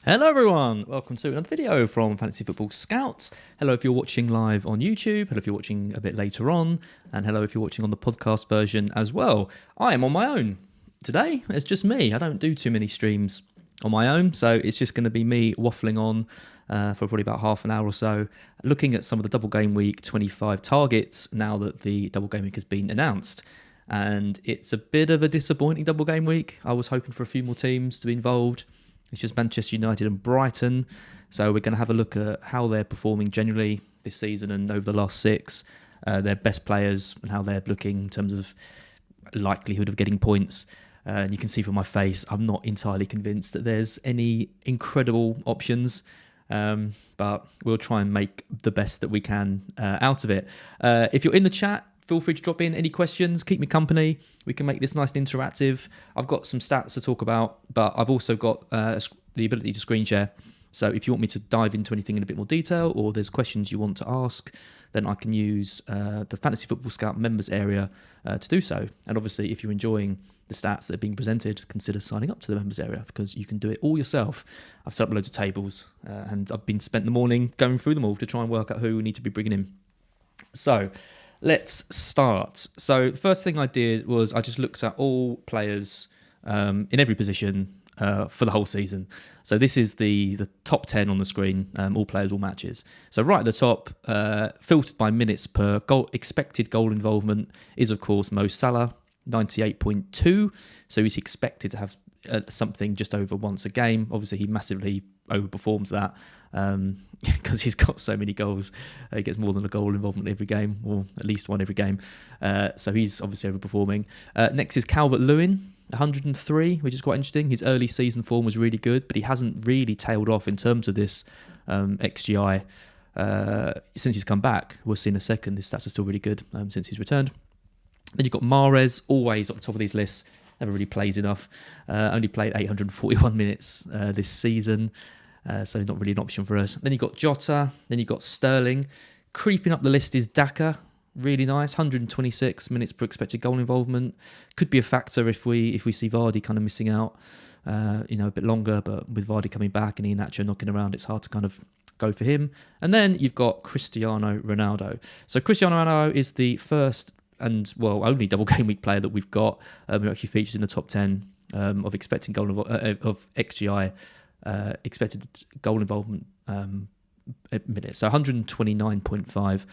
Hello everyone, welcome to another video from Fantasy Football Scout. Hello if you're watching live on YouTube, hello if you're watching a bit later on, and hello if you're watching on the podcast version as well. I am on my own today, it's just me. I don't do too many streams on my own, so it's just going to be me waffling on for probably about half an hour or so, looking at some of the double game week 25 targets now that the double game week has been announced. And it's a bit of a disappointing double game week. I was hoping for a few more teams to be involved. It's just Manchester United and Brighton. So we're going to have a look at how they're performing generally this season and over the last six, their best players and how they're looking in terms of likelihood of getting points. And you can see from my face, I'm not entirely convinced that there's any incredible options, but we'll try and make the best that we can out of it. If you're in the chat, feel free to drop in any questions, keep me company. We can make this nice and interactive. I've got some stats to talk about, but I've also got the ability to screen share. So if you want me to dive into anything in a bit more detail, or there's questions you want to ask, then I can use the Fantasy Football Scout members area to do so. And obviously, if you're enjoying the stats that are being presented, consider signing up to the members area because you can do it all yourself. I've set up loads of tables and I've been spent the morning going through them all to try and work out who we need to be bringing in. So let's start. So the first thing I did was I just looked at all players in every position for the whole season. So this is the top 10 on the screen, all players, all matches. So right at the top, filtered by minutes per goal, expected goal involvement is of course Mo Salah, 98.2. So he's expected to have something just over once a game. Obviously he massively overperforms that because he's got so many goals. He gets more than a goal involvement every game, or at least one every game. So he's obviously overperforming. Next is Calvert-Lewin, 103, which is quite interesting. His early season form was really good, but he hasn't really tailed off in terms of this XGI since he's come back. We'll see in a second. His stats are still really good since he's returned. Then you've got Mahrez, always at the top of these lists. Never really plays enough. Only played 841 minutes this season, so not really an option for us. Then you've got Jota. Then you've got Sterling. Creeping up the list is Daka. Really nice, 126 minutes per expected goal involvement. Could be a factor if we see Vardy kind of missing out, a bit longer. But with Vardy coming back and Iheanacho knocking around, it's hard to kind of go for him. And then you've got Cristiano Ronaldo. So Cristiano Ronaldo is the first and only double game week player that we've got who actually features in the top 10 of expecting goal of XGI expected goal involvement minutes. So 129.5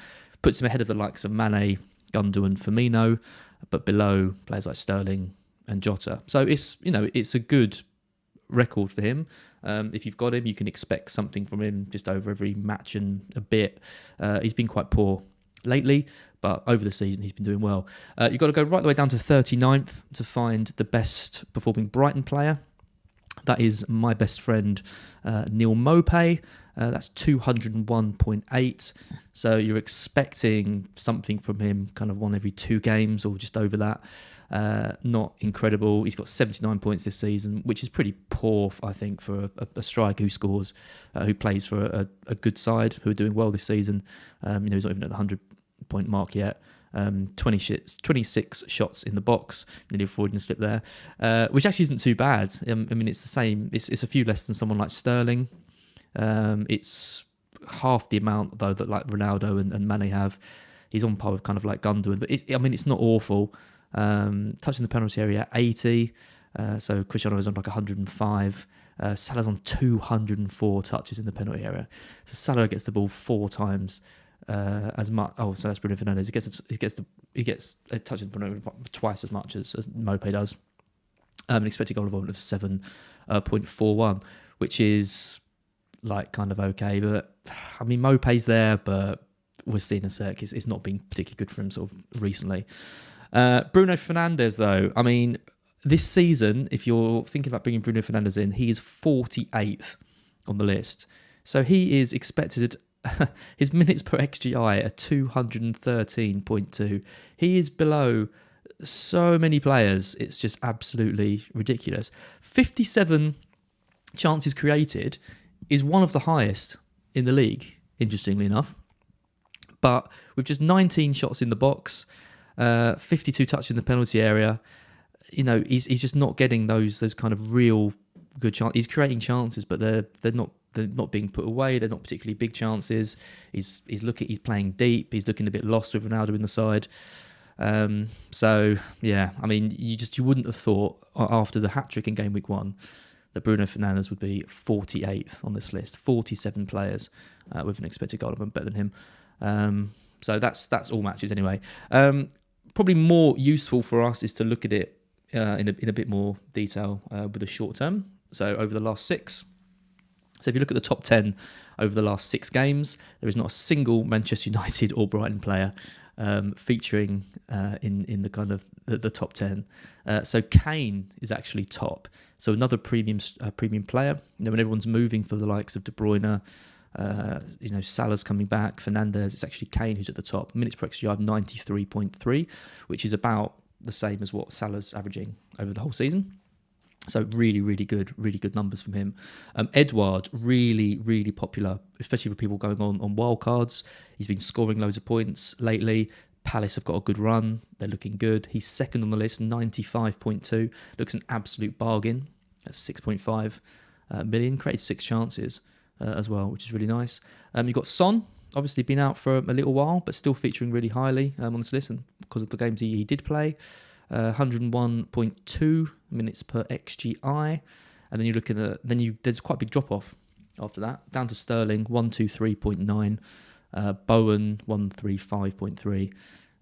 puts him ahead of the likes of Mane, Gundogan, Firmino, but below players like Sterling and Jota. So it's a good record for him. If you've got him, you can expect something from him just over every match and a bit. He's been quite poor lately, but over the season he's been doing well. You've got to go right the way down to 39th to find the best performing Brighton player. That is my best friend Neil Maupay. That's 201.8. So you're expecting something from him kind of one every 2 games or just over that. Not incredible. He's got 79 points this season, which is pretty poor, I think, for a striker who scores, who plays for a good side, who are doing well this season. He's not even at the 100-point mark yet. 26 shots in the box, nearly a Freudian slip there, which actually isn't too bad. It's the same. It's a few less than someone like Sterling. It's half the amount though that like Ronaldo and Mane have. He's on par with kind of like Gundogan, but it's not awful. Touching the penalty area 80. So Cristiano is on like 105. Salah's on 204 touches in the penalty area. So Salah gets the ball 4 times as much. Oh, so that's Bruno Fernandes. He gets a touch in Bruno twice as much as Maupay does. An expected goal involvement of 7.41, which is like kind of okay. But I mean, Maupay's there, but we're seeing a sec. It's not been particularly good for him sort of recently. Bruno Fernandes, though, I mean, this season, if you're thinking about bringing Bruno Fernandes in, he is 48th on the list. So he is expected. His minutes per XGI are 213.2. He is below so many players. It's just absolutely ridiculous. 57 chances created is one of the highest in the league, interestingly enough. But with just 19 shots in the box, 52 touches in the penalty area, he's just not getting those kind of real good chances. He's creating chances, but they're not being put away. They're not particularly big chances. He's playing deep. He's looking a bit lost with Ronaldo in the side. So yeah, I mean, you wouldn't have thought after the hat trick in game week 1 that Bruno Fernandes would be 48th on this list. 47 players with an expected goal of better than him. So that's all matches anyway. Probably more useful for us is to look at it in a bit more detail with the short term. So over the last 6. So if you look at the top 10 over the last 6 games, there is not a single Manchester United or Brighton player featuring in the kind of the top 10. So Kane is actually top. So another premium player. When everyone's moving for the likes of De Bruyne, Salah's coming back, Fernandes, it's actually Kane who's at the top. Minutes per XG of 93.3, which is about the same as what Salah's averaging over the whole season. So really, really good numbers from him. Edouard, really, really popular, especially for people going on wild cards. He's been scoring loads of points lately. Palace have got a good run. They're looking good. He's second on the list, 95.2. Looks an absolute bargain at 6.5 million. Created 6 chances as well, which is really nice. You've got Son, obviously been out for a little while, but still featuring really highly on this list, and because of the games he did play. 101.2 minutes per XGI, and then you're looking at there's quite a big drop off after that, down to Sterling 123.9, Bowen 135.3.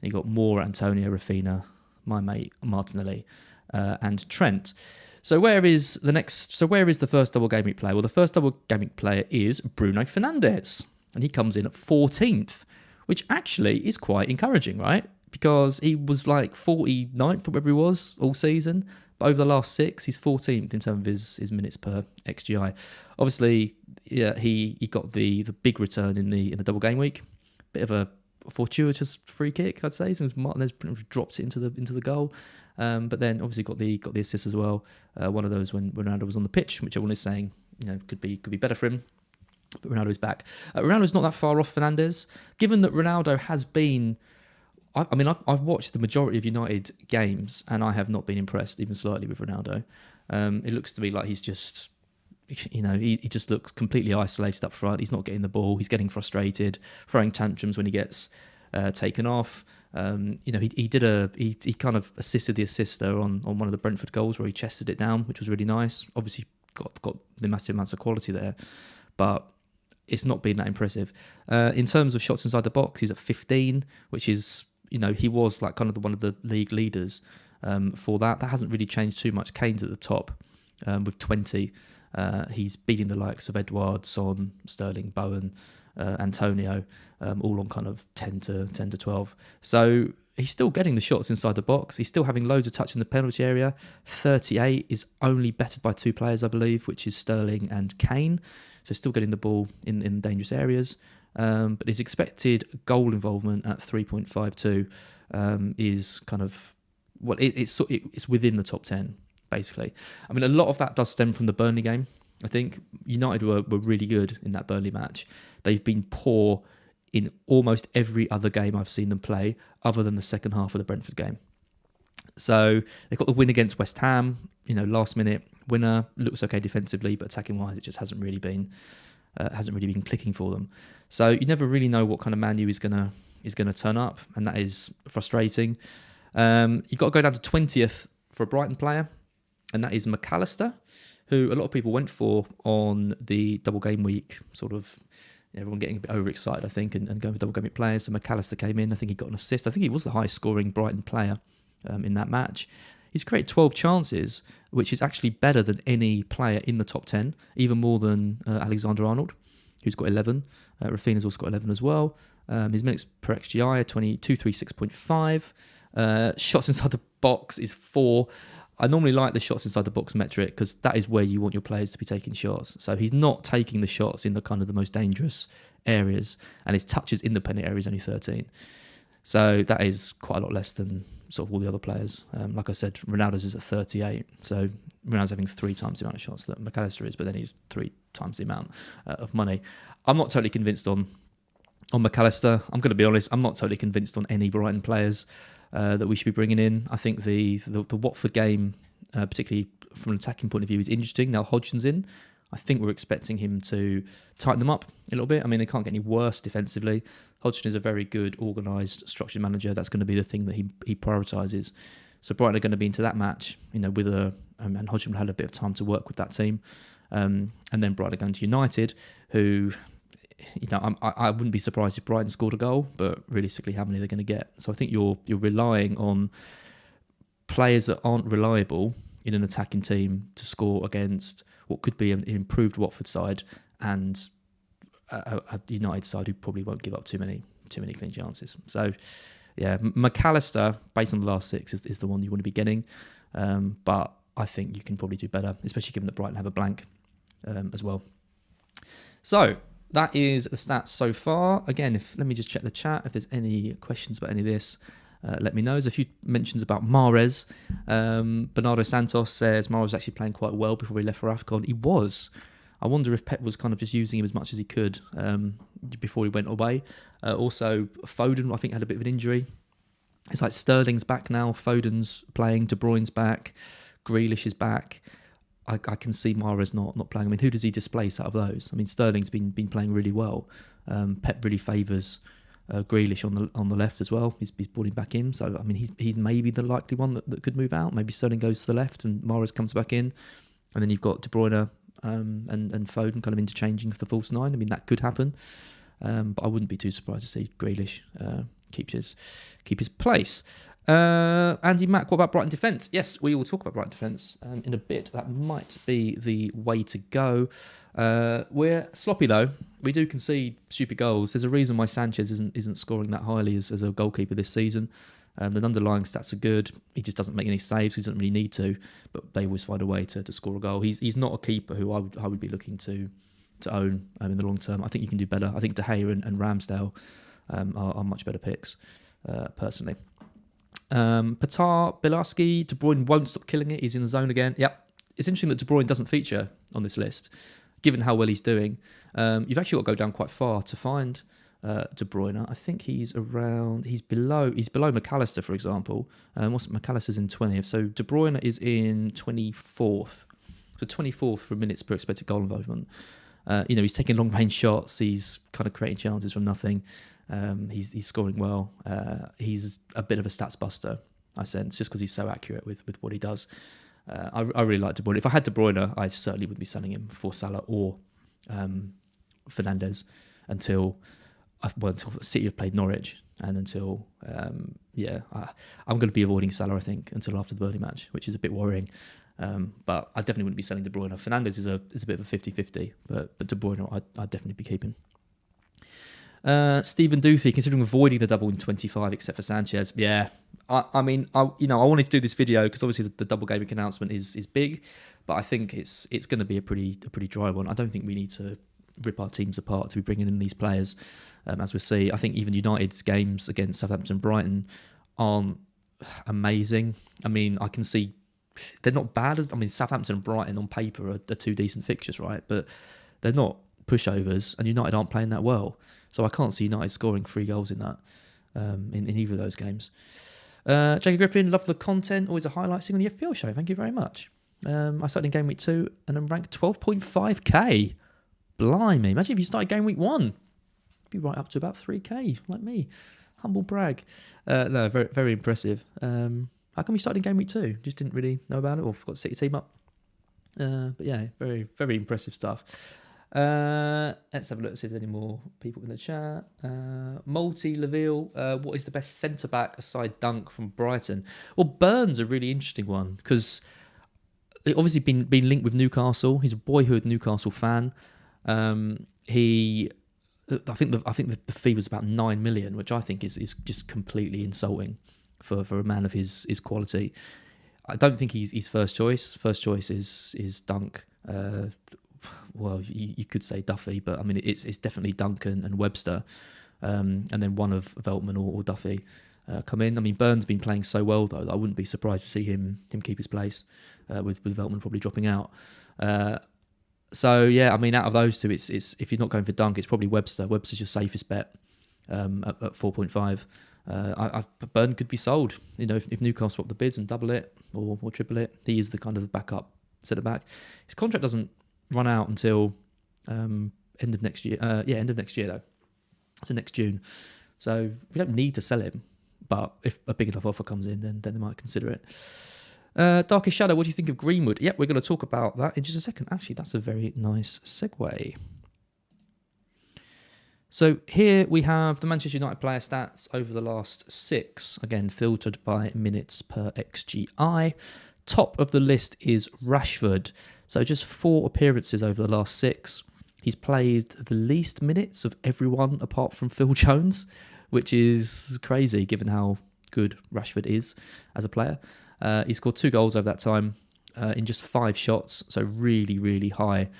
You got Moore, Antonio, Rafinha, my mate Martinelli, and Trent. So where is the first double game week player? Well, the first double game week player is Bruno Fernandes, and he comes in at 14th, which actually is quite encouraging, right? Because he was like 49th or whatever he was all season. But over the last 6, he's 14th in terms of his minutes per XGI. Obviously, yeah, he got the big return in the double game week. Bit of a fortuitous free kick, I'd say. Since Martinez dropped it into the goal. But then obviously got the assist as well. One of those when Ronaldo was on the pitch, which everyone is saying could be better for him. But Ronaldo's back. Ronaldo's not that far off Fernandes. Given that Ronaldo has been... I've watched the majority of United games and I have not been impressed even slightly with Ronaldo. It looks to me like he's just, he just looks completely isolated up front. He's not getting the ball. He's getting frustrated, throwing tantrums when he gets taken off. He kind of assisted the assister on one of the Brentford goals where he chested it down, which was really nice. Obviously got the massive amounts of quality there, but it's not been that impressive. In terms of shots inside the box, he's at 15, which is... he was like kind of one of the league leaders for that. That hasn't really changed too much. Kane's at the top with 20. He's beating the likes of Edouard, Son, Sterling, Bowen, Antonio, all on kind of 10 to 12. So he's still getting the shots inside the box. He's still having loads of touch in the penalty area. 38 is only bettered by 2 players, I believe, which is Sterling and Kane. So still getting the ball in dangerous areas. But his expected goal involvement at 3.52 is kind of it's within the top 10 basically. I mean, a lot of that does stem from the Burnley game. I think United were really good in that Burnley match. They've been poor in almost every other game I've seen them play, other than the second half of the Brentford game. So they got the win against West Ham. Last minute winner, looks okay defensively, but attacking wise, it just hasn't really been clicking for them. So you never really know what kind of Man U is gonna turn up, and that is frustrating. You've got to go down to 20th for a Brighton player, and that is McAllister, who a lot of people went for on the double game week, sort of everyone getting a bit overexcited, I think, and going for double game week players. So McAllister came in. I think he got an assist. I think he was the highest scoring Brighton player in that match. He's created 12 chances, which is actually better than any player in the top 10, even more than Alexander-Arnold, who's got 11. Rafinha's also got 11 as well. His minutes per XGI are 236.5. Shots inside the box is 4. I normally like the shots inside the box metric because that is where you want your players to be taking shots. So he's not taking the shots in the kind of the most dangerous areas, and his touches in the penalty area is only 13. So that is quite a lot less than sort of all the other players. Like I said, Ronaldo's is at 38. So Ronaldo's having 3 times the amount of shots that McAllister is, but then he's 3 times the amount of money. I'm not totally convinced on On McAllister, I'm going to be honest, I'm not totally convinced on any Brighton players that we should be bringing in. I think the Watford game, particularly from an attacking point of view, is interesting. Now Hodgson's in. I think we're expecting him to tighten them up a little bit. I mean, they can't get any worse defensively. Hodgson is a very good, organised, structured manager. That's going to be the thing that he prioritises. So Brighton are going to be into that match, with and Hodgson had a bit of time to work with that team. And then Brighton are going to United, who, I wouldn't be surprised if Brighton scored a goal, but realistically, how many they're going to get. So I think you're relying on players that aren't reliable in an attacking team to score against what could be an improved Watford side and a United side who probably won't give up too many clean chances. So, yeah, McAllister, based on the last 6, is the one you want to be getting. But I think you can probably do better, especially given that Brighton have a blank as well. So that is the stats so far. Again, let me just check the chat. If there's any questions about any of this, let me know. There's a few mentions about Mahrez. Bernardo Santos says Mahrez was actually playing quite well before he left for AFCON. He was. I wonder if Pep was kind of just using him as much as he could before he went away. Also, Foden, I think, had a bit of an injury. It's like Sterling's back now. Foden's playing. De Bruyne's back. Grealish is back. I can see Mahrez not playing. I mean, who does he displace out of those? I mean, Sterling's been playing really well. Pep really favours Grealish on the left as well. He's brought him back in. So, I mean, he's maybe the likely one that could move out. Maybe Sterling goes to the left and Mahrez comes back in. And then you've got De Bruyne and Foden kind of interchanging for the false 9. I mean, that could happen. But I wouldn't be too surprised to see Grealish keep his place. Andy Mack, what about Brighton defence? Yes, we will talk about Brighton defence in a bit. That might be the way to go. We're sloppy though. We do concede stupid goals. There's a reason why Sanchez isn't scoring that highly as a goalkeeper this season. The underlying stats are good. He just doesn't make any saves. He doesn't really need to, but they always find a way to score a goal. He's not a keeper who I would be looking to own in the long term. I think you can do better. I think De Gea and Ramsdale are much better picks, personally. Patar, Bilarski, De Bruyne won't stop killing it. He's in the zone again. Yep. It's interesting that De Bruyne doesn't feature on this list, given how well he's doing. You've actually got to go down quite far to find De Bruyne. I think he's below McAllister, for example. McAllister's in 20th. So De Bruyne is in 24th. So 24th for minutes per expected goal involvement. He's taking long range shots. He's kind of creating chances from nothing. He's scoring well. He's a bit of a stats buster, I sense, just because he's so accurate with what he does. I really like De Bruyne. If I had De Bruyne, I certainly would be selling him for Salah or Fernandes until City have played Norwich and until I'm going to be avoiding Salah, I think, until after the Burnley match, which is a bit worrying. But I definitely wouldn't be selling De Bruyne. Fernandes is a bit of a 50-50, but De Bruyne I'd definitely be keeping. Stephen Duthie, considering avoiding the double in 25 except for Sanchez. Yeah, I wanted to do this video because obviously the double Gameweek announcement is big, but I think it's going to be a pretty dry one. I don't think we need to rip our teams apart to be bringing in these players, as we see. I think even United's games against Southampton and Brighton aren't amazing. I mean, I can see they're not bad. Southampton and Brighton on paper are two decent fixtures, right? But they're not pushovers, and United aren't playing that well. So I can't see United scoring 3 goals in that, in either of those games. Jacob Griffin, love the content. Always a highlight seeing on the FPL show. Thank you very much. I started in Game Week 2 and I'm ranked 12.5k. Blimey. Imagine if you started Game Week 1. You'd be right up to about 3k, like me. Humble brag. No, very, very impressive. How come you started in Game Week 2? Just didn't really know about it or forgot to set your team up? But yeah, very, very impressive stuff. Let's have a look, see if there's any more people in the chat. Multi Leville, what is the best centre-back aside Dunk from Brighton? Well, Burns a really interesting one because he's obviously been linked with Newcastle. He's a boyhood Newcastle fan. I think the fee was about 9 million, which I think is just completely insulting for a man of his quality. I don't think he's first choice. First choice is Dunk. Well, you could say Duffy, but I mean it's definitely Duncan and Webster, and then one of Veltman or Duffy come in. I mean, Burns been playing so well though that I wouldn't be surprised to see him keep his place, with Veltman probably dropping out. So yeah, I mean, out of those two, it's if you're not going for Dunk, it's probably Webster. Webster's your safest bet at 4.5. Burn could be sold. If Newcastle swap the bids and double it or triple it, he is the kind of backup centre back. His contract doesn't run out until end of next year. End of next year though. So next June. So we don't need to sell him, but if a big enough offer comes in, then they might consider it. Darkest Shadow, what do you think of Greenwood? Yep, we're going to talk about that in just a second. Actually, that's a very nice segue. So here we have the Manchester United player stats over the last 6, again filtered by minutes per XGI. Top of the list is Rashford. So just 4 appearances over the last 6. He's played the least minutes of everyone apart from Phil Jones, which is crazy given how good Rashford is as a player. He scored 2 goals over that time in just 5 shots, so really, really high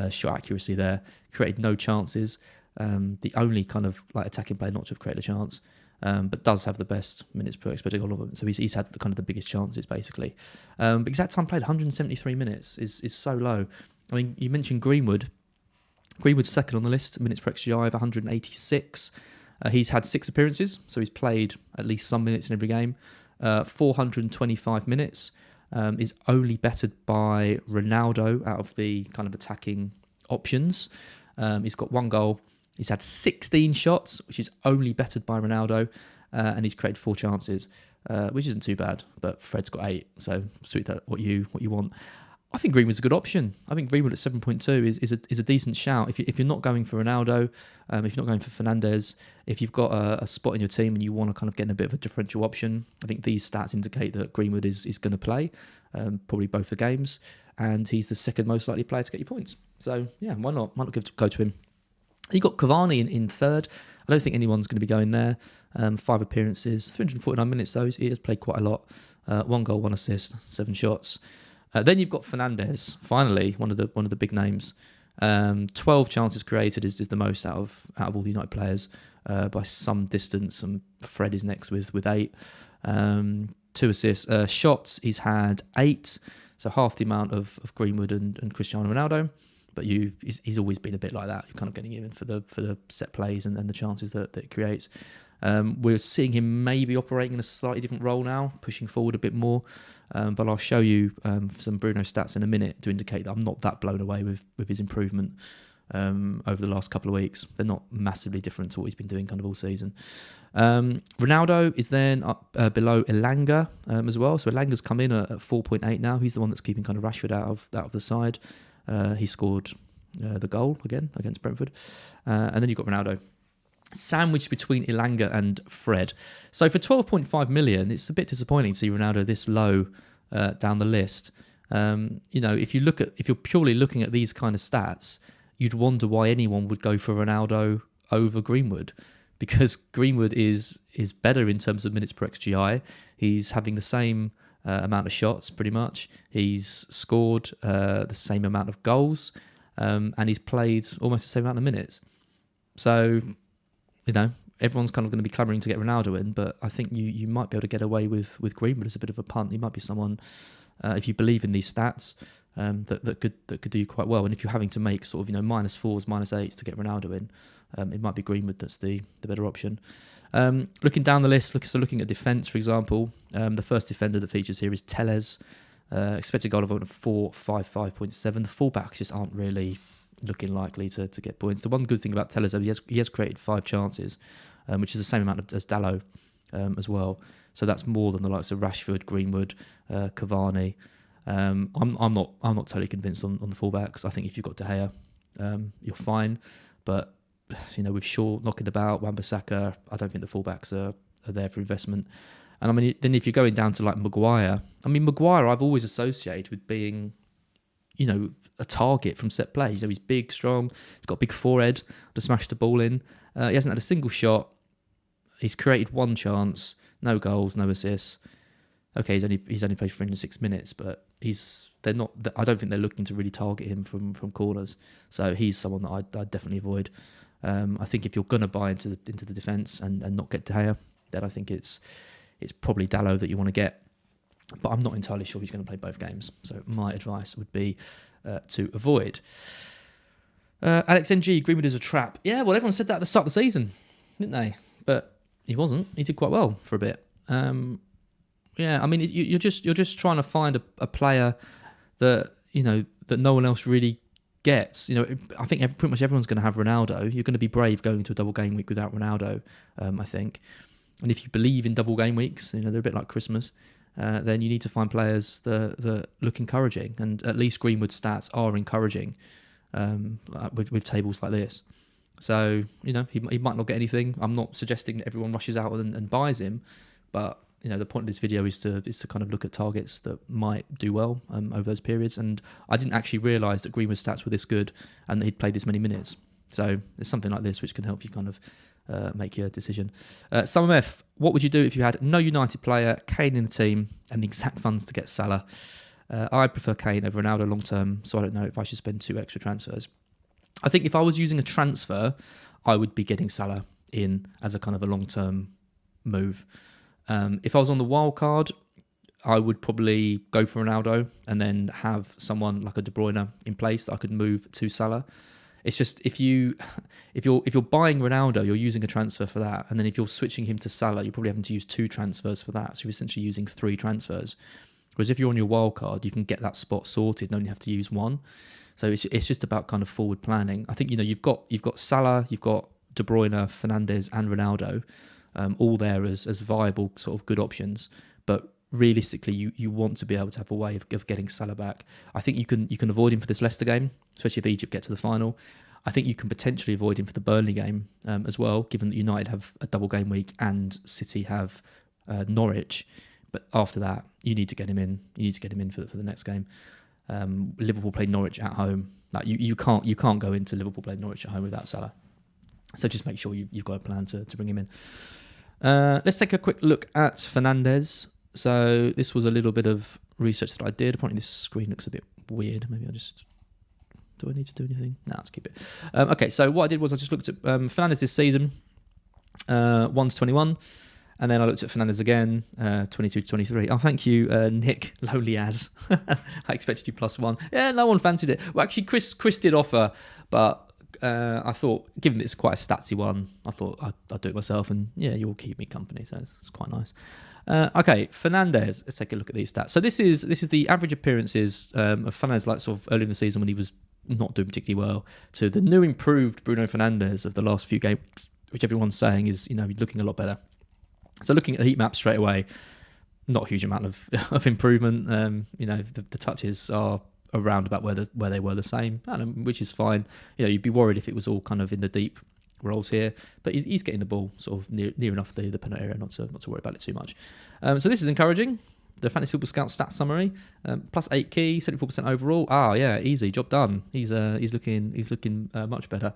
shot accuracy there. Created no chances. The only kind of like attacking player not to have created a chance, but does have the best minutes per expected goal of them. So he's had the biggest chances basically. But exact time played 173 minutes is so low. I mean, you mentioned Greenwood. Greenwood's second on the list, minutes per XGI of 186. He's had 6 appearances, so he's played at least some minutes in every game. 425 minutes. Is only bettered by Ronaldo out of the kind of attacking options. He's got 1 goal. He's had 16 shots, which is only bettered by Ronaldo, and he's created 4 chances, which isn't too bad. But Fred's got 8, so sweet that what you want. I think Greenwood's a good option. I think Greenwood at 7.2 is a decent shout. If you're not going for Ronaldo, if you're not going for Fernandes, if you've got a spot in your team and you want to kind of get in a bit of a differential option, I think these stats indicate that Greenwood is going to play probably both the games, and he's the second most likely player to get you points. So yeah, why not? Why not go to him? You got Cavani in third. I don't think anyone's going to be going there. 5 appearances, 349 minutes though. He has played quite a lot. 1 goal, 1 assist, 7 shots. Then you've got Fernandes, finally, one of the big names. 12 chances created is the most out of all the United players by some distance. And Fred is next with 8. 2 assists. Shots, he's had 8, so half the amount of Greenwood and Cristiano Ronaldo. But he's always been a bit like that. You're kind of getting him in for the set plays and the chances that it creates. We're seeing him maybe operating in a slightly different role now, pushing forward a bit more. But I'll show you some Bruno stats in a minute to indicate that I'm not that blown away with his improvement over the last couple of weeks. They're not massively different to what he's been doing kind of all season. Ronaldo is then up below Elanga as well. So Elanga's come in at 4.8 now. He's the one that's keeping kind of Rashford out of the side. He scored the goal again against Brentford. And then you've got Ronaldo sandwiched between Elanga and Fred. So for 12.5 million, it's a bit disappointing to see Ronaldo this low down the list. If you're purely looking at these kind of stats, you'd wonder why anyone would go for Ronaldo over Greenwood, because Greenwood is better in terms of minutes per XGI. He's having the same amount of shots pretty much. He's scored the same amount of goals, and he's played almost the same amount of minutes. So everyone's kind of going to be clamouring to get Ronaldo in, but I think you might be able to get away with Greenwood as a bit of a punt. He might be someone, if you believe in these stats, that could do quite well. And if you're having to make sort of -4s, -8s to get Ronaldo in, it might be Greenwood that's the better option. Looking down the list, looking at defence, for example, the first defender that features here is Telles. Expected goal of 455.7. The fullbacks just aren't really looking likely to get points. The one good thing about Telles is he has created 5 chances, which is the same amount as Dalot as well. So that's more than the likes of Rashford, Greenwood, Cavani. I'm not totally convinced on the fullbacks. I think if you've got De Gea, you're fine. But with Shaw knocking about, Wan-Bissaka, I don't think the fullbacks are there for investment. And I mean, then if you're going down to like Maguire, I've always associated with being, a target from set plays. He's big, strong, he's got a big forehead to smash the ball in. He hasn't had a single shot. He's created 1 chance, no goals, no assists. Okay, he's only played 306 minutes, but I don't think they're looking to really target him from corners. So he's someone that I'd definitely avoid. I think if you're going to buy into the defence and not get De Gea, then I think it's probably Dalot that you want to get. But I'm not entirely sure he's going to play both games. So my advice would be to avoid. Alex NG, Greenwood is a trap. Yeah, well, everyone said that at the start of the season. didn't they? But he wasn't. He did quite well for a bit. Yeah, I mean, you're just trying to find a player that that no one else really gets. I think pretty much everyone's going to have Ronaldo. You're going to be brave going to a double game week without Ronaldo, I think. And if you believe in double game weeks, they're a bit like Christmas. Then you need to find players that look encouraging, and at least Greenwood's stats are encouraging with tables like this. So he might not get anything. I'm not suggesting that everyone rushes out and buys him, but the point of this video is to kind of look at targets that might do well over those periods. And I didn't actually realise that Greenwood's stats were this good and that he'd played this many minutes. So there's something like this which can help you kind of make your decision. Summer F, what would you do if you had no United player, Kane in the team, and the exact funds to get Salah? I prefer Kane over Ronaldo long term, so I don't know if I should spend 2 extra transfers. I think if I was using a transfer, I would be getting Salah in as a kind of a long term move. If I was on the wild card, I would probably go for Ronaldo and then have someone like a De Bruyne in place that I could move to Salah. It's just if you're buying Ronaldo, you're using a transfer for that, and then if you're switching him to Salah, you're probably having to use 2 transfers for that. So you're essentially using 3 transfers. Whereas if you're on your wild card, you can get that spot sorted and only have to use 1. So it's just about kind of forward planning. I think you've got Salah, you've got De Bruyne, Fernandes, and Ronaldo, all there as viable sort of good options. But realistically, you want to be able to have a way of getting Salah back. I think you can avoid him for this Leicester game, especially if Egypt get to the final. I think you can potentially avoid him for the Burnley game as well, given that United have a double game week and City have Norwich. But after that, you need to get him in. You need to get him in for the next game. Liverpool play Norwich at home. Like you can't go into Liverpool play Norwich at home without Salah. So just make sure you've got a plan to bring him in. Let's take a quick look at Fernandes. So this was a little bit of research that I did. Apparently this screen looks a bit weird. Maybe do I need to do anything? No, let's keep it. Okay, so what I did was I just looked at Fernandes this season, 1 to 21. And then I looked at Fernandes again, 22 to 23. Oh, thank you, Nick Loliaz. I expected you +1. Yeah, no one fancied it. Well, actually, Chris did offer, but I thought, given it's quite a statsy one, I thought I'd do it myself. And yeah, you'll keep me company, so it's quite nice. Okay, Fernandes. Let's take a look at these stats. So this is the average appearances of Fernandes, like sort of early in the season when he was not doing particularly well, to the new improved Bruno Fernandes of the last few games, which everyone's saying is he's looking a lot better. So looking at the heat map straight away, not a huge amount of improvement. The touches are around about where they were the same, which is fine. You'd be worried if it was all kind of in the deep roles here, but he's getting the ball sort of near enough the penalty area, not to worry about it too much. So this is encouraging. The Fantasy Football Scout stat summary: +8 key, 74% overall. Yeah, easy, job done. He's looking much better.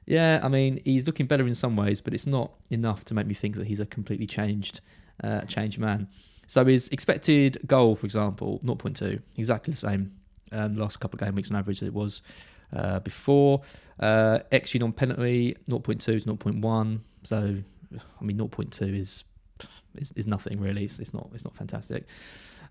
Yeah, I mean, he's looking better in some ways, but it's not enough to make me think that he's a completely changed man. So his expected goal, for example, 0.2, exactly the same the last couple of game weeks on average that it was before. XG non-penalty, 0.2 to 0.1. So, I mean, 0.2 is nothing really. It's not fantastic.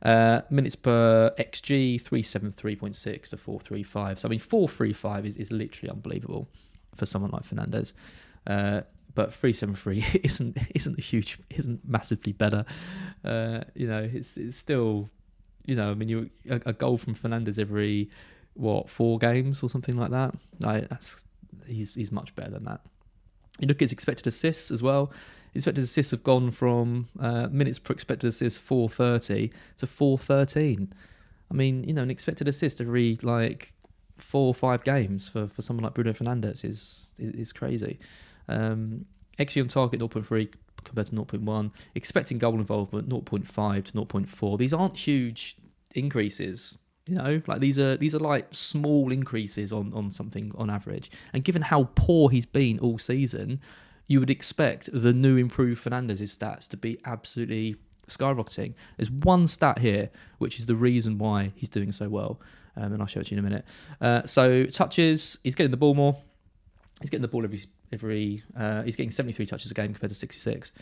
Minutes per XG, 373.6 to 435. So, I mean, 435 is literally unbelievable for someone like Fernandes, but 373 isn't massively better. It's still, I mean, a goal from Fernandes every 4 games or something like that. He's much better than that. You look at his expected assists as well. His expected assists have gone from minutes per expected assist 430 to 413. I mean, an expected assist every 4 or 5 games for someone like Bruno Fernandes is crazy. XG on target 0.3 compared to 0.1. Expecting goal involvement 0.5 to 0.4. These aren't huge increases. These are like small increases on something on average. And given how poor he's been all season, you would expect the new improved Fernandes' stats to be absolutely skyrocketing. There's one stat here which is the reason why he's doing so well. And I'll show it to you in a minute. So touches, he's getting the ball more. He's getting the ball every. He's getting 73 touches a game compared to 66.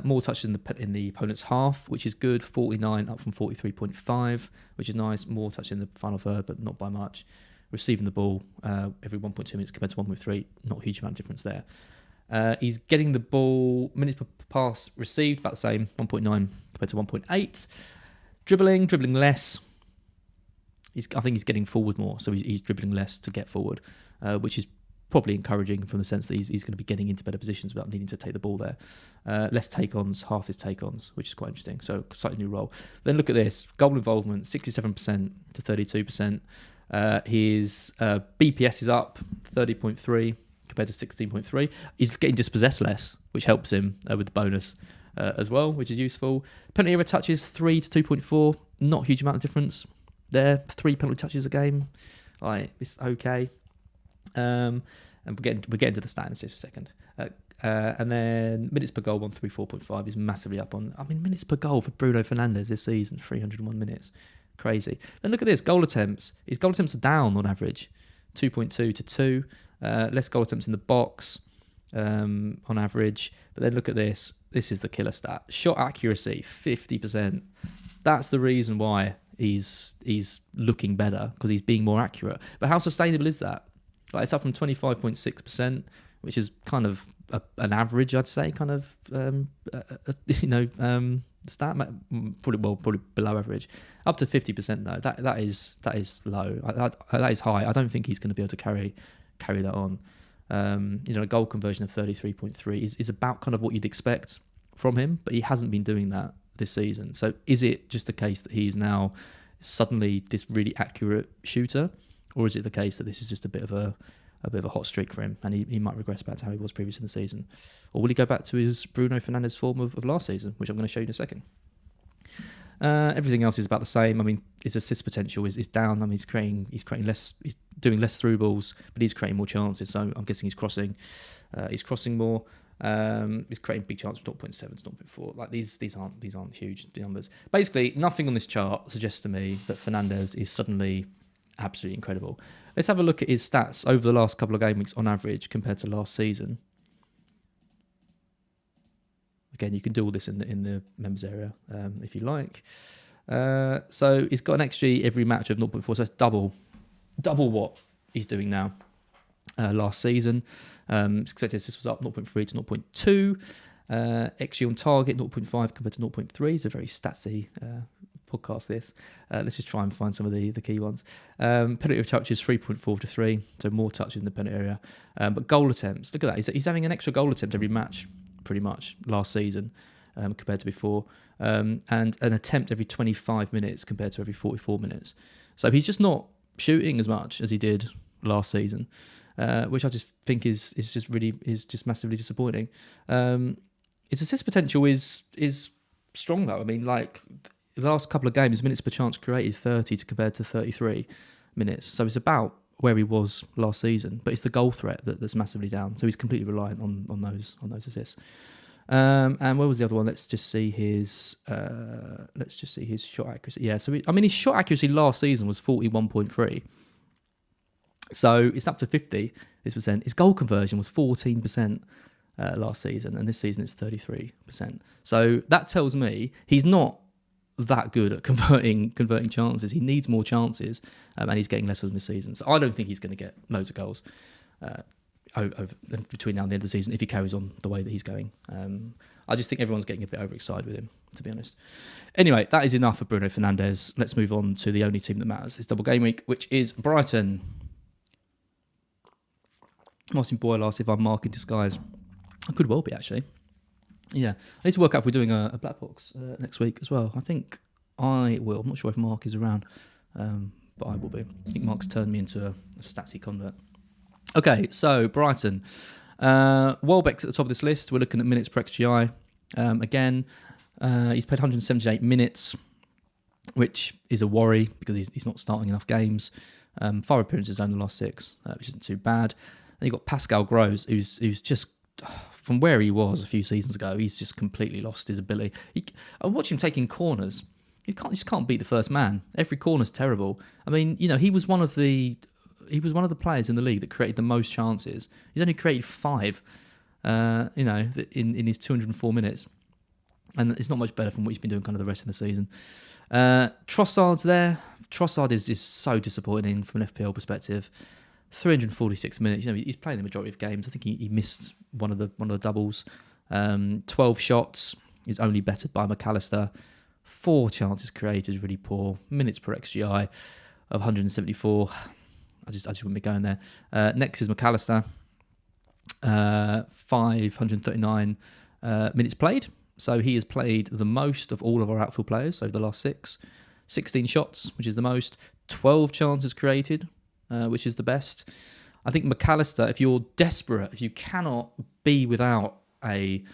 More touches in the opponent's half, which is good. 49 up from 43.5, which is nice. More touches in the final third, but not by much. Receiving the ball every 1.2 minutes compared to 1.3, not a huge amount of difference there. He's getting the ball, minutes per pass received, about the same, 1.9 compared to 1.8. Dribbling less. I think he's getting forward more, so he's dribbling less to get forward, which is probably encouraging from the sense that he's going to be getting into better positions without needing to take the ball there. Less take-ons, half his take-ons, which is quite interesting. So slightly new role. Then look at this. Goal involvement, 67% to 32%. His BPS is up, 30.3 compared to 16.3. He's getting dispossessed less, which helps him with the bonus as well, which is useful. Penalty area touches, 3 to 2.4. Not a huge amount of difference there. 3 penalty touches a game. It's okay. And we're getting to the stat in just a second. And then minutes per goal, 134.5 is massively up on. Minutes per goal for Bruno Fernandes this season, 301 minutes. Crazy. Then look at this, goal attempts. His goal attempts are down on average, 2.2 to 2. Less goal attempts in the box on average. But then look at this. This is the killer stat. Shot accuracy, 50%. That's the reason why he's looking better, because he's being more accurate. But how sustainable is that? It's up from 25.6%, which is kind of an average, I'd say, kind of stat, probably below average. Up to 50% though, that is low. That is high. I don't think he's going to be able to carry that on. A goal conversion of 33.3 is about kind of what you'd expect from him, but he hasn't been doing that this season. So is it just the case that he's now suddenly this really accurate shooter, or is it the case that this is just a bit of a hot streak for him, and he might regress back to how he was previous in the season? Or will he go back to his Bruno Fernandes form of last season, which I'm going to show you in a second? Everything else is about the same. His assist potential is down. He's creating less. He's doing less through balls, but he's creating more chances. So I'm guessing he's crossing. He's crossing more. He's creating big chances from 0.7 to 0.4. These aren't huge numbers. Basically, nothing on this chart suggests to me that Fernandes is suddenly absolutely incredible. Let's have a look at his stats over the last couple of game weeks on average compared to last season. Again, you can do all this in the members area if you like. So he's got an XG every match of 0.4, so that's double what he's doing now. Last season, his expected assist was up 0.3 to 0.2. XG on target 0.5 compared to 0.3. It's a very statsy podcast this. Let's just try and find some of the key ones. Penalty of touches 3.4 to 3, so more touches in the penalty area. But goal attempts, look at that. He's having an extra goal attempt every match, pretty much, last season compared to before. And an attempt every 25 minutes compared to every 44 minutes. So he's just not shooting as much as he did last season, which I just think is just massively disappointing. His assist potential is strong though. The last couple of games, minutes per chance created 30 compared to 33 minutes. So it's about where he was last season, but it's the goal threat that's massively down. So he's completely reliant on those assists. And where was the other one? Let's just see his shot accuracy. Yeah, so his shot accuracy last season was 41.3. So it's up to 50 this percent. His goal conversion was 14% last season, and this season it's 33%. So that tells me he's not that good at converting chances. He needs more chances, and he's getting less of them this season. So I don't think he's going to get loads of goals over between now and the end of the season if he carries on the way that he's going. I just think everyone's getting a bit overexcited with him, to be honest. Anyway, that is enough for Bruno Fernandes. Let's move on to the only team that matters this double game week, which is Brighton. Martin Boyle asked if I'm Mark in disguise. I could well be, actually. Yeah, I need to work out if we're doing a Black Box next week as well. I think I will. I'm not sure if Mark is around, but I will be. I think Mark's turned me into a statsy convert. Okay, so Brighton. Welbeck's at the top of this list. We're looking at minutes per XGI. Again, he's played 178 minutes, which is a worry because he's not starting enough games. 5 appearances in the last 6, which isn't too bad. Then you've got Pascal Gross, who's just... from where he was a few seasons ago, he's just completely lost his ability. I watch him taking corners. He just can't beat the first man. Every corner's terrible. He was one of the players in the league that created the most chances. He's only created 5, in his 204 minutes, and it's not much better from what he's been doing kind of the rest of the season. Trossard's there. Trossard is just so disappointing from an FPL perspective. 346 minutes. He's playing the majority of games. I think he missed one of the doubles. 12 shots is only bettered by McAllister. 4 chances created is really poor. Minutes per XGI of 174. I just wouldn't be going there. Next is McAllister. 539 minutes played. So he has played the most of all of our outfield players over the last 6. 16 shots, which is the most. 12 chances created, which is the best. I think McAllister, if you're desperate, if you cannot be without a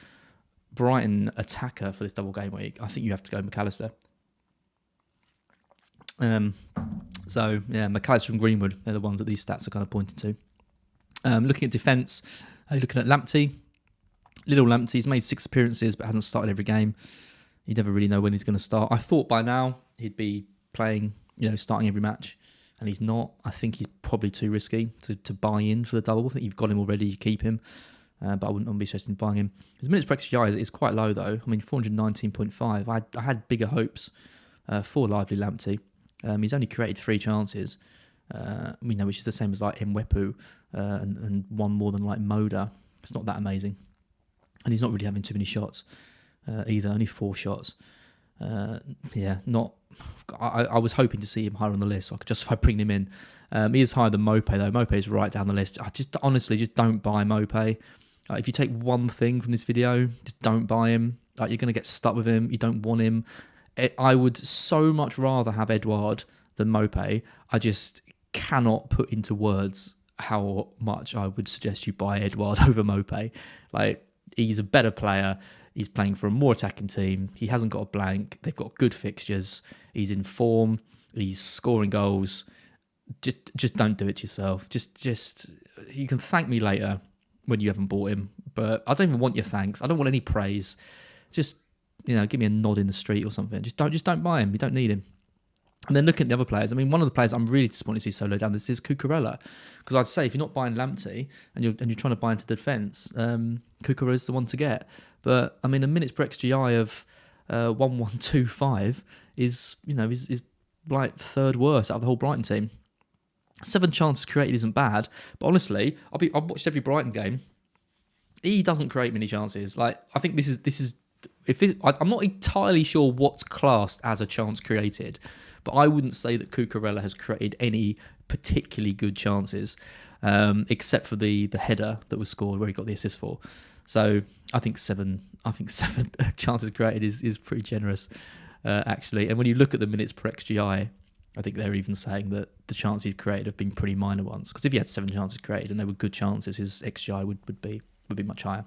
Brighton attacker for this double game week, I think you have to go McAllister. So, yeah, McAllister and Greenwood, they're the ones that these stats are kind of pointing to. Looking at defence, looking at Lamptey. Little Lamptey's made 6 appearances but hasn't started every game. You never really know when he's going to start. I thought by now he'd be playing, starting every match, and he's not. I think he's probably too risky to buy in for the double. I think you've got him already, you keep him, but I wouldn't be interested in buying him. His minutes per XGI is quite low though. I mean, 419.5. I had bigger hopes for Lively Lamptey. He's only created 3 chances, which is the same as like Mwepu and one more than like Moda. It's not that amazing. And he's not really having too many shots either, only 4 shots. I was hoping to see him higher on the list, so I could justify bringing him in. He is higher than Mope, though. Mope is right down the list. I just honestly don't buy Mope. If you take one thing from this video, just don't buy him. You're going to get stuck with him. You don't want him. I would so much rather have Edouard than Mope. I just cannot put into words how much I would suggest you buy Edouard over Mope. He's a better player. He's playing for a more attacking team. He hasn't got a blank. They've got good fixtures. He's in form. He's scoring goals. Just don't do it yourself. Just you can thank me later when you haven't bought him, but I don't even want your thanks. I don't want any praise. Just give me a nod in the street or something. Just don't buy him. You don't need him. And then looking at the other players, I mean, one of the players I'm really disappointed to see so low down this is Cucurella, because I'd say if you're not buying Lamptey and you're trying to buy into the defence, Cucurella is the one to get. But I mean, a minutes per XGI of 1125 is like 3rd worst out of the whole Brighton team. 7 chances created isn't bad, but honestly, I've watched every Brighton game. He doesn't create many chances. I think this is. I'm not entirely sure what's classed as a chance created, but I wouldn't say that Cucurella has created any particularly good chances, except for the header that was scored where he got the assist for. So I think 7 chances created is pretty generous, actually. And when you look at the minutes per XGI, I think they're even saying that the chances he'd created have been pretty minor ones. Because if he had 7 chances created and they were good chances, his XGI would be much higher.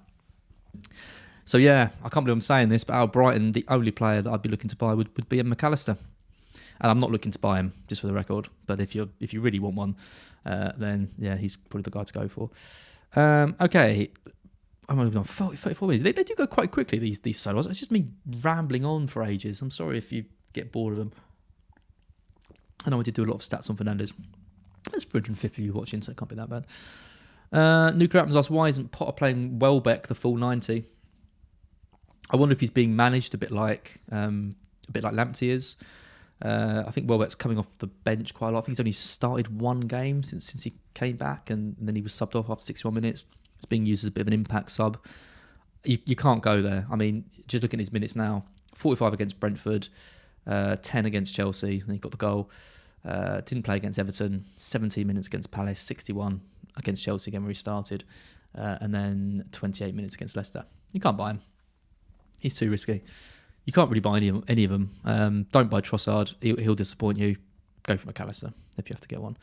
So yeah, I can't believe I'm saying this, but out of Brighton, the only player that I'd be looking to buy would be a McAllister. And I'm not looking to buy him, just for the record. But if you really want one, then yeah, he's probably the guy to go for. Okay, I'm only on 34 minutes. They do go quite quickly, these solos. It's just me rambling on for ages. I'm sorry if you get bored of them. I know I did do a lot of stats on Fernandes. There's 350 of you watching, so it can't be that bad. Nuclear Atoms asks, why isn't Potter playing Welbeck the full 90? I wonder if he's being managed a bit like Lamptey is. I think Welbeck's coming off the bench quite a lot. I think he's only started 1 game since he came back, and then he was subbed off after 61 minutes. It's being used as a bit of an impact sub. You can't go there. I mean, just looking at his minutes now, 45 against Brentford, 10 against Chelsea, and he got the goal. Didn't play against Everton, 17 minutes against Palace, 61 against Chelsea again where he started, and then 28 minutes against Leicester. You can't buy him. He's too risky. You can't really buy any of them. Don't buy Trossard. He'll disappoint you. Go for McAllister if you have to get one.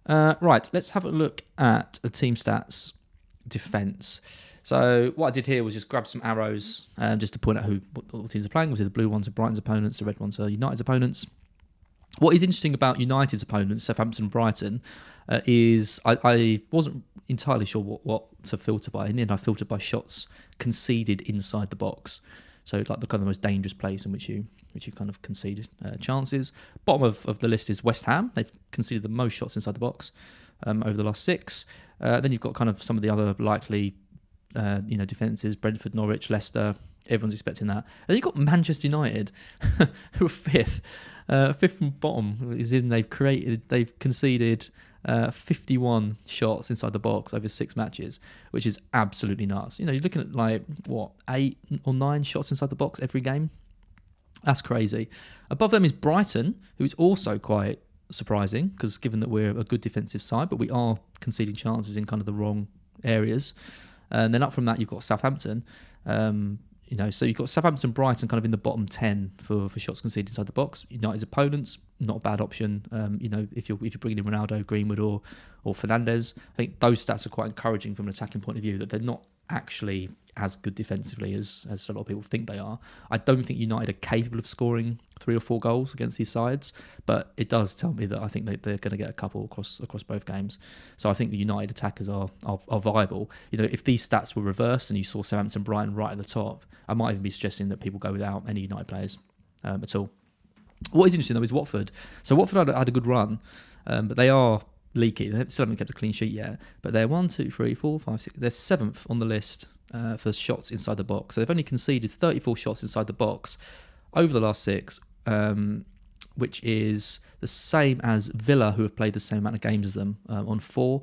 Right, let's have a look at the team stats defence. So what I did here was just grab some arrows just to point out what teams are playing. Obviously, the blue ones are Brighton's opponents, the red ones are United's opponents. What is interesting about United's opponents, Southampton and Brighton, is I wasn't entirely sure what to filter by. In the end, I filtered by shots conceded inside the box. So it's like the kind of most dangerous place in which you kind of conceded chances. Bottom of the list is West Ham. They've conceded the most shots inside the box over the last 6. Then you've got kind of some of the other likely defences: Brentford, Norwich, Leicester, Everyone's expecting that. And you've got Manchester United, who are fifth. Fifth from bottom is in they've conceded 51 shots inside the box over 6 matches, which is absolutely nuts. You're looking at like, 8 or 9 shots inside the box every game. That's crazy. Above them is Brighton, who is also quite surprising, because given that we're a good defensive side, but we are conceding chances in kind of the wrong areas. And then up from that, you've got Southampton. So you've got Southampton, Brighton kind of in the bottom 10 for shots conceded inside the box. United's opponents, not a bad option. If you're bringing in Ronaldo, Greenwood or Fernandes, I think those stats are quite encouraging from an attacking point of view, that they're not actually as good defensively as a lot of people think they are. I don't think United are capable of scoring 3 or 4 goals against these sides, but it does tell me that I think they're going to get a couple across both games. So I think the United attackers are viable. If these stats were reversed and you saw Southampton, Brighton right at the top, I might even be suggesting that people go without any United players at all. What is interesting though is Watford. So Watford had a good run, but they are leaky. They still haven't kept a clean sheet yet, but they're 1, 2, 3, 4, 5, 6. They're 7th on the list for shots inside the box. So they've only conceded 34 shots inside the box over the last 6, which is the same as Villa, who have played the same amount of games as them, on 4.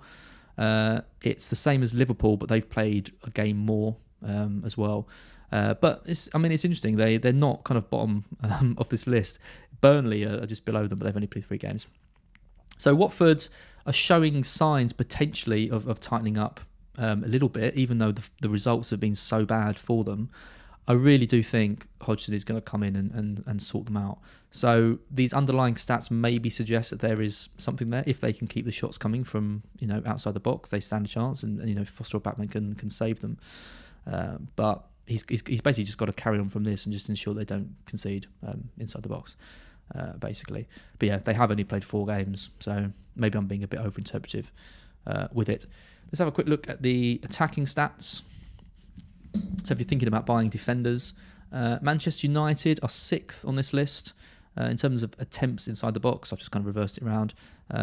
It's the same as Liverpool, but they've played a game more as well. But it's interesting. They're not kind of bottom of this list. Burnley are just below them, but they've only played 3 games. So Watford are showing signs potentially of tightening up a little bit, even though the results have been so bad for them. I really do think Hodgson is going to come in and sort them out. So these underlying stats maybe suggest that there is something there. If they can keep the shots coming from outside the box, they stand a chance, and Foster or Backman can save them. But he's basically just got to carry on from this and just ensure they don't concede inside the box, basically. But yeah, they have only played 4 games, so maybe I'm being a bit overinterpretive with it. Let's have a quick look at the attacking stats. So if you're thinking about buying defenders, Manchester United are 6th on this list in terms of attempts inside the box. I've just kind of reversed it around.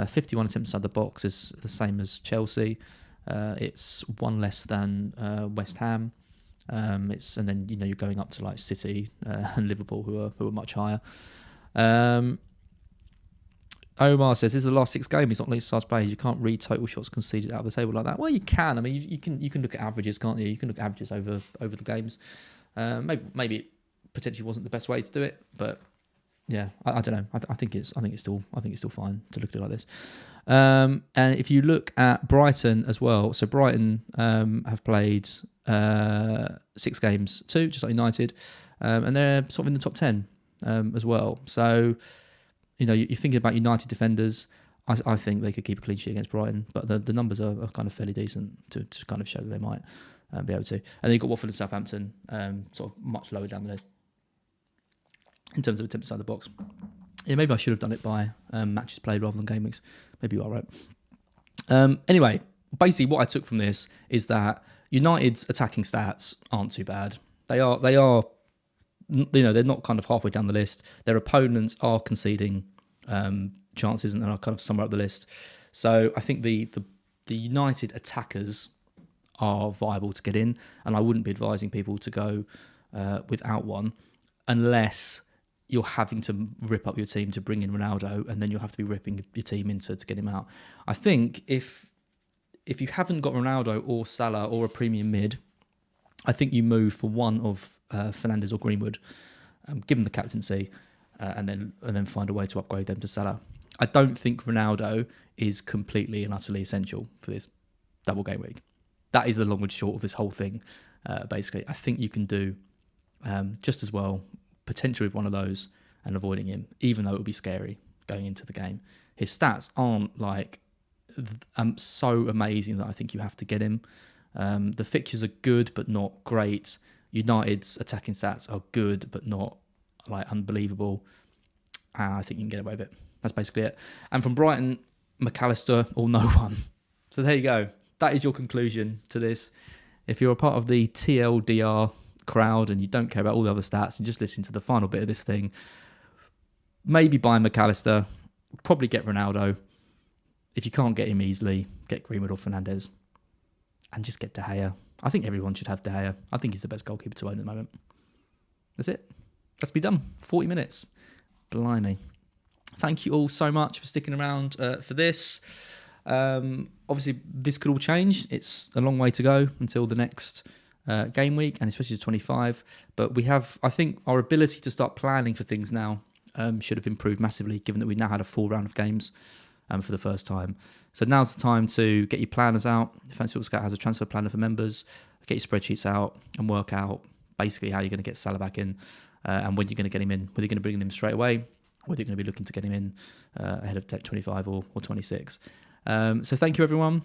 51 attempts inside the box is the same as Chelsea. It's 1 less than West Ham. And then you're going up to like City and Liverpool, who are much higher. Omar says, "This is the last 6 games. He's not least size players. You can't read total shots conceded out of the table like that." Well, you can. I mean, you can look at averages, can't you? You can look at averages over the games. Maybe it potentially wasn't the best way to do it, but yeah, I don't know. I think it's still fine to look at it like this. And if you look at Brighton as well, so Brighton have played 6 games too, just like United, and they're sort of in the top 10 as well. So you're thinking about United defenders. I think they could keep a clean sheet against Brighton, but the numbers are kind of fairly decent to kind of show that they might be able to. And then you've got Watford and Southampton, sort of much lower down the list in terms of attempts inside the box. Yeah, maybe I should have done it by matches played rather than game weeks. Maybe you are right. Anyway, basically what I took from this is that United's attacking stats aren't too bad. They are they're not kind of halfway down the list. Their opponents are conceding chances and are kind of somewhere up the list. So I think the United attackers are viable to get in, and I wouldn't be advising people to go without one unless you're having to rip up your team to bring in Ronaldo, and then you'll have to be ripping your team into to get him out. I think if you haven't got Ronaldo or Salah or a premium mid, I think you move for one of Fernandes or Greenwood, give them the captaincy, and then find a way to upgrade them to Salah. I don't think Ronaldo is completely and utterly essential for this double game week. That is the long and short of this whole thing, basically. I think you can do just as well, potentially with one of those, and avoiding him, even though it would be scary going into the game. His stats aren't like so amazing that I think you have to get him. The fixtures are good, but not great. United's attacking stats are good, but not like unbelievable. I think you can get away with it. That's basically it. And from Brighton, McAllister or no one. So there you go. That is your conclusion to this. If you're a part of the TLDR crowd and you don't care about all the other stats and just listen to the final bit of this thing, maybe buy McAllister, probably get Ronaldo. If you can't get him easily, get Greenwood or Fernandes. And just get De Gea. I think everyone should have De Gea. I think he's the best goalkeeper to own at the moment. that's it. Let's be done. 40 minutes. Blimey. Thank you all so much for sticking around for this. Obviously, this could all change. It's a long way to go until the next game week, and especially the 25. But we have, I think, our ability to start planning for things now should have improved massively, given that we now had a full round of games for the first time. So now's the time to get your planners out. Fantasy Football Scout has a transfer planner for members. Get your spreadsheets out and work out basically how you're going to get Salah back in and when you're going to get him in. Whether you're going to bring him straight away, whether you're going to be looking to get him in ahead of 25 or 26. So thank you, everyone.